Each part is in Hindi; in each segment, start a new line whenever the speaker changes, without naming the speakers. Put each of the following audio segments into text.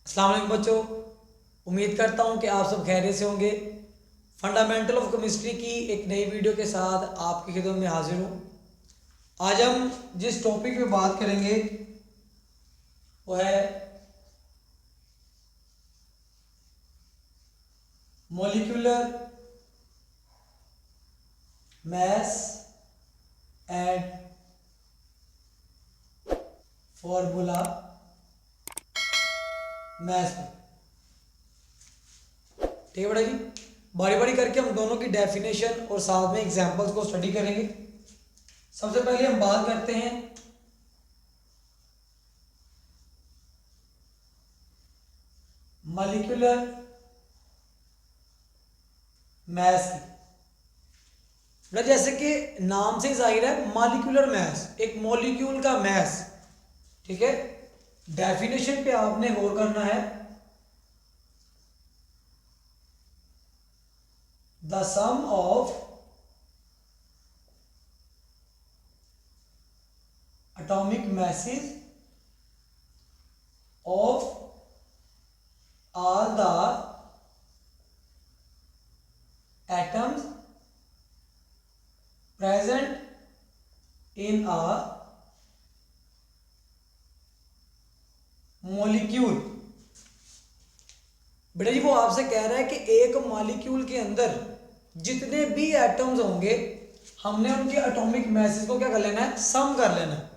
अस्सलाम वालेकुम बच्चों, उम्मीद करता हूँ कि आप सब खैरियत से होंगे। फंडामेंटल ऑफ केमिस्ट्री की एक नई वीडियो के साथ आपकी खिदमत में हाजिर हूँ। आज हम जिस टॉपिक पे बात करेंगे वो है molecular mass and formula mass. ठीक है बेटा जी, बारी बारी करके हम दोनों की डेफिनेशन और साथ में एग्जांपल्स को स्टडी करेंगे। सबसे पहले हम बात करते हैं मॉलिक्यूलर मास की। बेटा जैसे कि नाम से जाहिर है, मॉलिक्यूलर मास एक मॉलिक्यूल का मास। ठीक है, डेफिनेशन पे आपने गौर करना है। The sum of atomic masses of all the atoms present in a molecule। बेटा जी वो आपसे कह रहा है कि एक मॉलिक्यूल के अंदर जितने भी एटम्स होंगे हमने उनके एटॉमिक मैसेज को क्या कर लेना है, सम कर लेना है।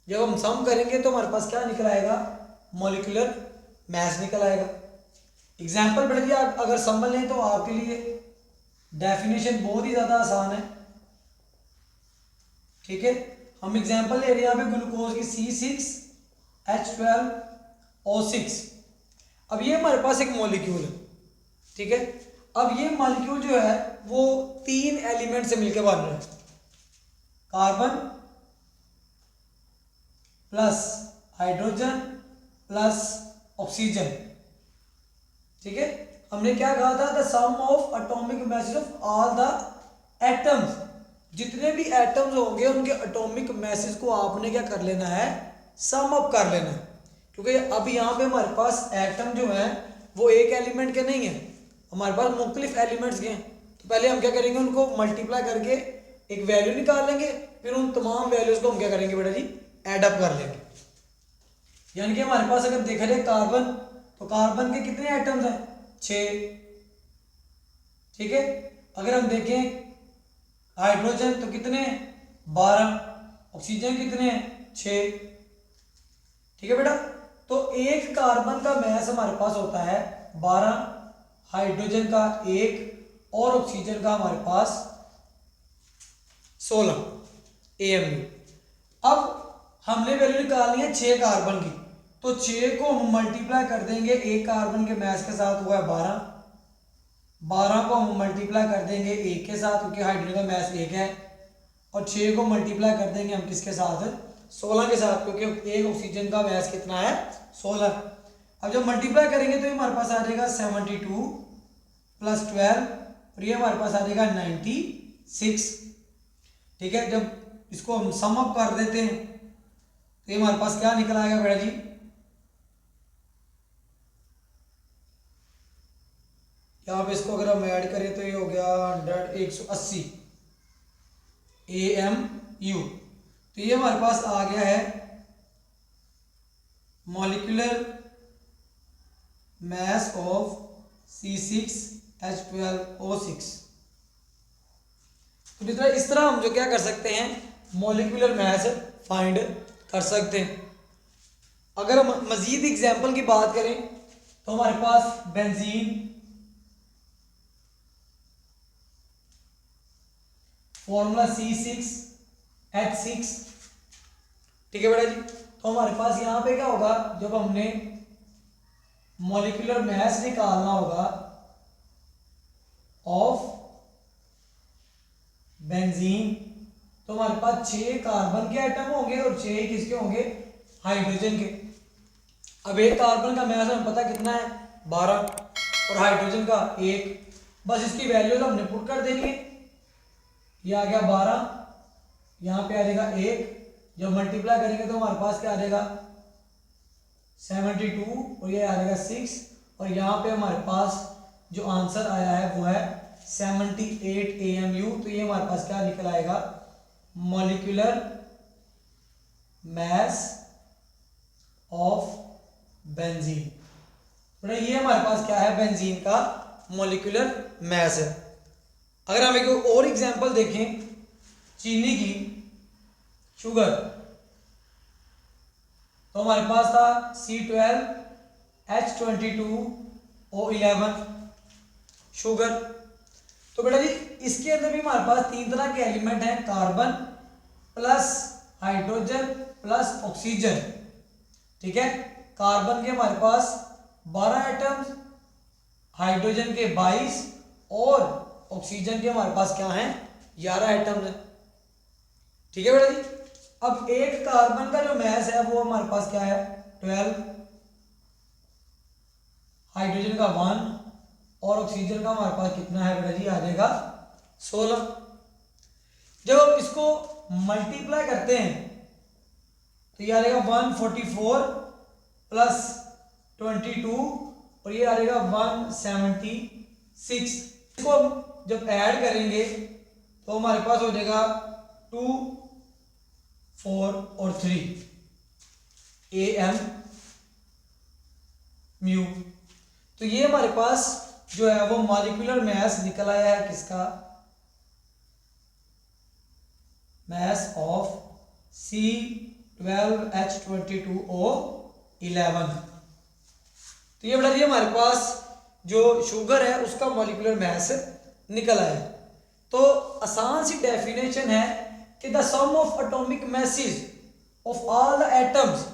जब हम सम करेंगे तो हमारे पास क्या निकल आएगा, मॉलिक्यूलर मास निकल आएगा। एग्जाम्पल बेटा जी आप अगर समझ लें तो आपके लिए डेफिनेशन बहुत ही ज़्यादा आसान है। ठीक है, हम एग्जाम्पल ले रहे हैं यहाँ पे ग्लूकोज की C6H12O6। अब ये हमारे पास एक मॉलिक्यूल है। ठीक है, अब ये मॉलिक्यूल जो है वो तीन एलिमेंट से मिलकर बन रहा है, carbon plus hydrogen plus oxygen. ठीक है, हमने क्या कहा था, the sum of atomic masses of all the atoms. जितने भी एटम्स होंगे उनके एटॉमिक मैसेज को आपने क्या कर लेना है, सम अप कर लेना है। क्योंकि अब यहाँ पे हमारे पास एटम जो है वो एक एलिमेंट के नहीं है, हमारे पास मुख्तलिफ एलिमेंट्स के हैं। तो पहले हम क्या करेंगे, उनको मल्टीप्लाई करके एक वैल्यू निकाल लेंगे, फिर उन तमाम वैल्यूज को हम क्या करेंगे बेटा जी, एड अप कर लेंगे। यानी कि हमारे पास अगर देखा जाए कार्बन, तो कार्बन के कितने एटम्स हैं, 6। ठीक है, अगर हम देखें हाइड्रोजन तो कितने, 12। ऑक्सीजन कितने हैं, 6। ठीक है बेटा, तो एक कार्बन का मास हमारे पास होता है 12, हाइड्रोजन का 1 और ऑक्सीजन का हमारे पास 16 AMU। अब हमने वैल्यू निकालनी है 6 कार्बन की, तो 6 को हम मल्टीप्लाई कर देंगे एक कार्बन के मास के साथ, हुआ है 12। 12 को हम मल्टीप्लाई कर देंगे 1 के साथ, क्योंकि हाइड्रोजन का मास 1 है, और 6 को मल्टीप्लाई कर देंगे हम किसके साथ, 16 के साथ, क्योंकि एक ऑक्सीजन का मास कितना है, 16। अब जब मल्टीप्लाई करेंगे तो ये हमारे पास आ जाएगा 72 प्लस 12, और ये हमारे पास आ जाएगा 96। ठीक है, जब इसको हम सम अप कर देते हैं तो ये हमारे पास क्या निकल आएगा बेटा जी, यहाँ पे इसको अगर हम ऐड करें तो ये हो गया 180 AMU। तो ये हमारे पास आ गया है मॉलिक्यूलर मास ऑफ C6H12O6। तो इस तरह हम जो क्या कर सकते हैं, मॉलिक्यूलर मास फाइंड कर सकते हैं। अगर हम मजीद एग्जाम्पल की बात करें तो हमारे पास बेंजीन, फॉर्मूला C6H6। ठीक है बेटा जी, तो हमारे पास यहाँ पे क्या होगा, जब हमने मॉलिक्यूलर मास निकालना होगा ऑफ बेंजीन, तो हमारे पास 6 कार्बन के एटम होंगे और 6 किसके होंगे, हाइड्रोजन के। अब एक कार्बन का मास हमें पता कितना है, 12, और हाइड्रोजन का 1। बस इसकी वैल्यूज हमने पुट कर देनी है। ये आ गया 12, यहाँ पे आ जाएगा 1, जब मल्टीप्लाई करेंगे तो हमारे पास क्या आ जाएगा, 72 और ये आ जाएगा 6 और यहाँ पे हमारे पास जो आंसर आया है वो है 78 AMU। तो ये हमारे पास क्या निकल आएगा, मॉलिक्यूलर मास ऑफ बेंजीन। तो ये हमारे पास क्या है, बेंजीन का मॉलिक्यूलर मास है। अगर हम एक और एग्जांपल देखें चीनी की, शुगर, तो हमारे पास था C12H22O11 शुगर। तो बेटा जी इसके अंदर भी हमारे पास तीन तरह के एलिमेंट हैं, carbon plus hydrogen plus oxygen. ठीक है, कार्बन के हमारे पास 12 एटम्स, हाइड्रोजन के 22 और ऑक्सीजन के हमारे पास क्या हैं, 11 एटम्स हैं। ठीक है बेटा जी, अब एक कार्बन का जो मास है वो हमारे पास क्या है 12, हाइड्रोजन का 1 और ऑक्सीजन का हमारे पास कितना है बेटा जी, आ जाएगा 16। जब हम इसको मल्टीप्लाई करते हैं तो ये आ जाएगा 144 प्लस 22 और ये आ जाएगा 176। इसको हम जब ऐड करेंगे तो हमारे पास हो जाएगा 2, 4 और 3 AMU। तो ये हमारे पास जो है वो मॉलिक्यूलर मास निकल आया है, किसका, मास ऑफ C12H22O11। तो ये बेटा जी हमारे पास जो शुगर है उसका मॉलिक्यूलर मास निकल आया। तो आसान सी डेफिनेशन है कि the sum of atomic masses of all the atoms,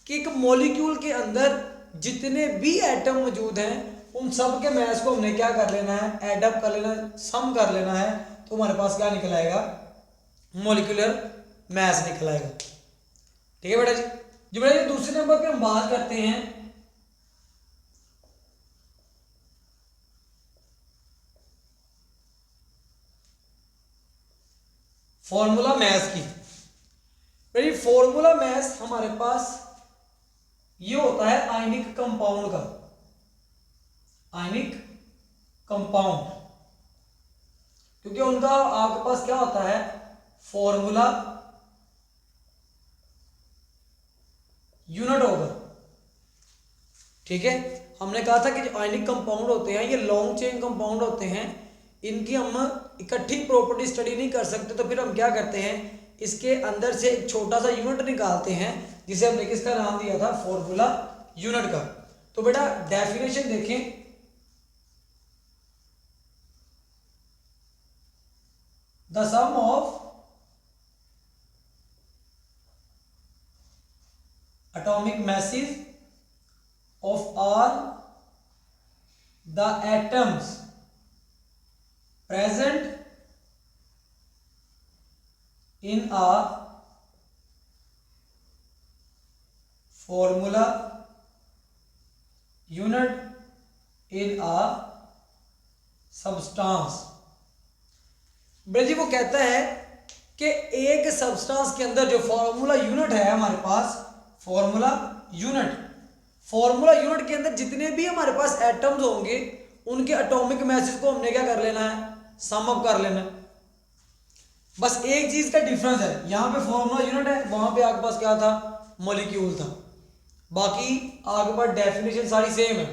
कि एक मॉलिक्यूल के अंदर जितने भी एटम मौजूद हैं उन सब के मास को हमने क्या कर लेना है, ऐड अप कर लेना है, सम कर लेना है। तो हमारे पास क्या निकल आएगा, मॉलिक्यूलर मास निकल आएगा। ठीक है बेटा जी। जो बेटा जी दूसरे नंबर पे हम बात करते हैं फॉर्मूला मास की। भाई फॉर्मूला मास हमारे पास ये होता है आयनिक कंपाउंड का, आयनिक कंपाउंड, क्योंकि उनका आपके पास क्या होता है फॉर्मूला यूनिट होगा। ठीक है, हमने कहा था कि जो आयनिक कंपाउंड होते हैं ये लॉन्ग चेन कंपाउंड होते हैं, इनकी हम इकट्ठी प्रॉपर्टी स्टडी नहीं कर सकते, तो फिर हम क्या करते हैं इसके अंदर से एक छोटा सा यूनिट निकालते हैं जिसे हमने किसका नाम दिया था, फॉर्मूला यूनिट का। तो बेटा डेफिनेशन देखें, the sum of atomic masses of all the atoms present in a formula unit in a substance। बेटा जी वो कहता है कि एक सब्सटेंस के अंदर जो फॉर्मूला यूनिट है हमारे पास, फॉर्मूला यूनिट, फॉर्मूला यूनिट के अंदर जितने भी हमारे पास एटम्स होंगे उनके एटॉमिक मैसेज को हमने क्या कर लेना है, सम अप कर लेना है। बस एक चीज का डिफरेंस है, यहां पे फॉर्मूला यूनिट है, वहां पे आपके पास क्या था, मॉलिक्यूल था। बाकी आपके पास डेफिनेशन सारी सेम है।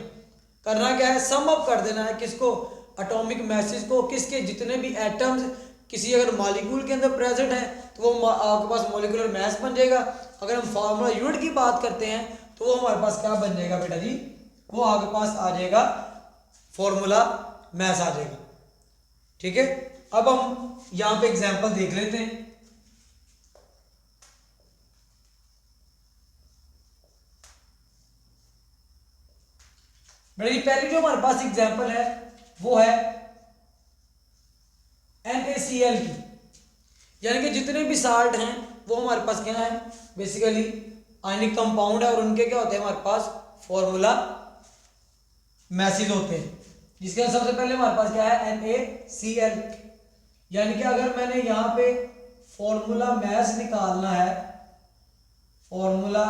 करना क्या है, सम अप कर देना है किसको, एटॉमिक मैसेज को, किसके, जितने भी एटम्स किसी अगर मॉलिक्यूल के अंदर प्रेजेंट है तो वो आपके पास मॉलिक्यूलर मास बन जाएगा। अगर हम फार्मूला यूनिट की बात करते हैं तो वो हमारे पास क्या बन जाएगा बेटा जी, वो आपके पास आ जाएगा फॉर्मूला मास आ जाएगा। ठीक है, अब हम यहां पे एग्जांपल देख लेते हैं। बेटा जी पहली जो हमारे पास एग्जांपल है वो है NaCl की, यानी कि जितने भी साल्ट हैं वो हमारे पास क्या है, बेसिकली आयनिक कंपाउंड है और उनके क्या होते हैं हमारे पास फॉर्मूला मैसेज होते हैं, जिसके सबसे पहले हमारे पास क्या है NaCl। यानी कि अगर मैंने यहाँ पे फॉर्मूला मैस निकालना है, फॉर्मूला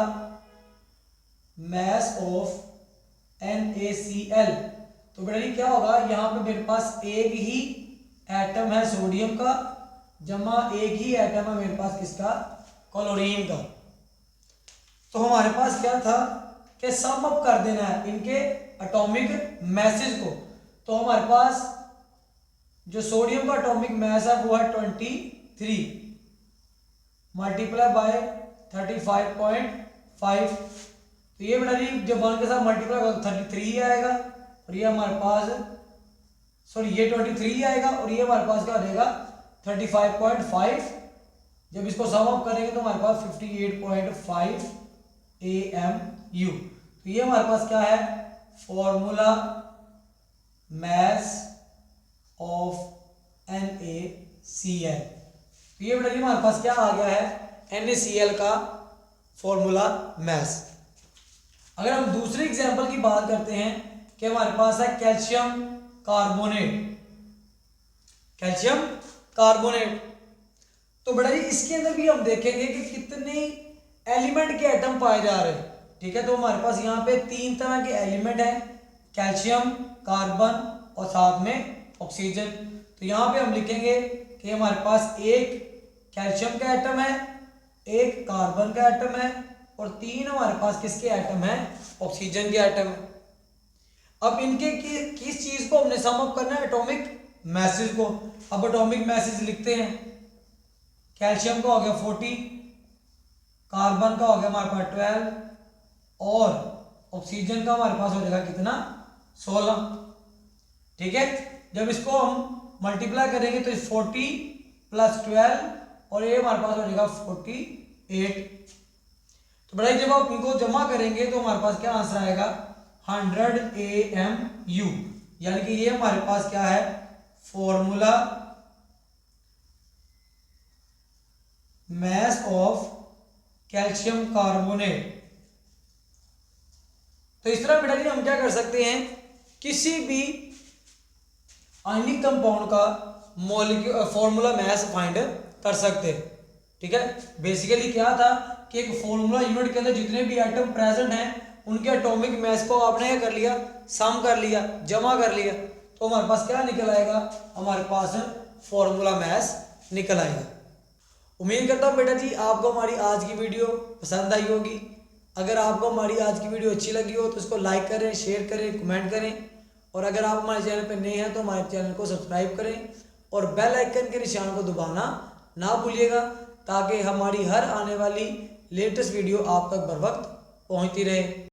mass of NaCl। तो बेटा जी क्या होगा, यहाँ पे मेरे पास एक ही एटम है सोडियम का, जमा एक ही एटम है मेरे पास किसका, क्लोरीन का। तो हमारे पास क्या था कि सम अप कर देना है इनके एटॉमिक मैसेज को। तो हमारे पास जो सोडियम का एटॉमिक मैस है वो है 23 मल्टीप्लाई बाय 35.5। तो ये बेटा जी जब 1 के साथ मल्टीप्लाई होगा तो 33 आएगा, और ये हमारे पास सॉरी ये 23 आएगा, और ये हमारे पास क्या हो जाएगा 35.5। जब इसको सम अप करेंगे तो हमारे पास 58.5 AMU। तो ये हमारे पास क्या है, फॉर्मूला मैस ऑफ NaCl। तो ये बेटा जी हमारे पास क्या आ गया है, NaCl का फॉर्मूला मैस। अगर हम दूसरे एग्जांपल की बात करते हैं कि हमारे पास है कैल्शियम कार्बोनेट, कैल्शियम कार्बोनेट। तो बेटा जी इसके अंदर भी हम देखेंगे कि कितने एलिमेंट के एटम पाए जा रहे हैं। ठीक है, तो हमारे पास यहाँ पे 3 तरह के एलिमेंट हैं, कैल्शियम, कार्बन और साथ में ऑक्सीजन। तो यहाँ पे हम लिखेंगे कि हमारे पास एक कैल्शियम का एटम है, एक कार्बन का एटम है, और 3 हमारे पास किसके एटम है, ऑक्सीजन के एटम है। अब इनके किस चीज को हमने सम अप करना है, एटॉमिक मैसेज को। अब एटॉमिक मैसेज लिखते हैं, कैल्शियम का हो गया 40, कार्बन का हो गया हमारे पास 12, और ऑक्सीजन का हमारे पास हो जाएगा कितना, 16। ठीक है, जब इसको हम मल्टीप्लाई करेंगे तो 40 + 12, और ये हमारे पास हो जाएगा 48। तो बड़ा जब आप इनको जमा करेंगे तो हमारे पास क्या आंसर आएगा, 100 AMU। यानी कि ये हमारे पास क्या है, formula mass of calcium carbonate. तो इस तरह बेटा जी हम क्या कर सकते हैं, किसी भी आयनिक कंपाउंड का मॉलिक्यूल फॉर्मूला मैस फाइंड कर सकते हैं। ठीक है, बेसिकली क्या था कि एक फॉर्मूला यूनिट के अंदर जितने भी एटम प्रेजेंट हैं उनके एटॉमिक मैस को आपने क्या कर लिया, सम कर लिया, जमा कर लिया, तो हमारे पास क्या निकल आएगा, हमारे पास फॉर्मूला मैस निकल आएगा। उम्मीद करता हूँ बेटा जी आपको हमारी आज की वीडियो पसंद आई होगी। अगर आपको हमारी आज की वीडियो अच्छी लगी हो तो इसको लाइक करें, शेयर करें, कमेंट करें, और अगर आप हमारे चैनल पर नए हैं तो हमारे चैनल को सब्सक्राइब करें और बेल आइकन के निशान को दबाना ना भूलिएगा, ताकि हमारी हर आने वाली लेटेस्ट वीडियो आप तक बर वक्त पहुँचती रहे।